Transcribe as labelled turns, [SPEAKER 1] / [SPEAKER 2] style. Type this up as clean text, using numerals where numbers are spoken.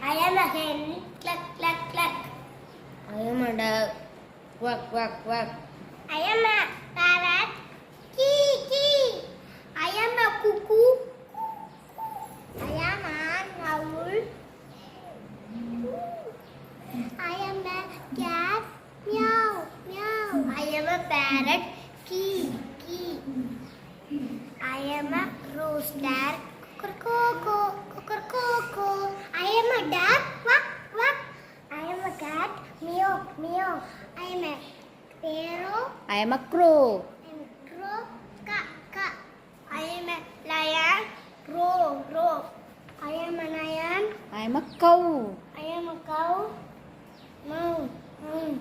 [SPEAKER 1] I am a hen. Cluck, cluck, cluck.
[SPEAKER 2] I am a duck. Quack, quack, quack.
[SPEAKER 1] I am a parrot. Kee, kee. I am a cuckoo. I am an owl. I am a cat. Meow, meow. I am a parrot. Kee, kee. I am a rooster. Coco, coco. I am a duck. Quack, quack. I am a cat. Meow, meow. I am a sparrow.
[SPEAKER 2] I am a crow.
[SPEAKER 1] I am a crow. Ka, ka. I am a lion. Roar, roar. I am a lion.
[SPEAKER 2] I am a cow.
[SPEAKER 1] I am a cow. Moo, moo.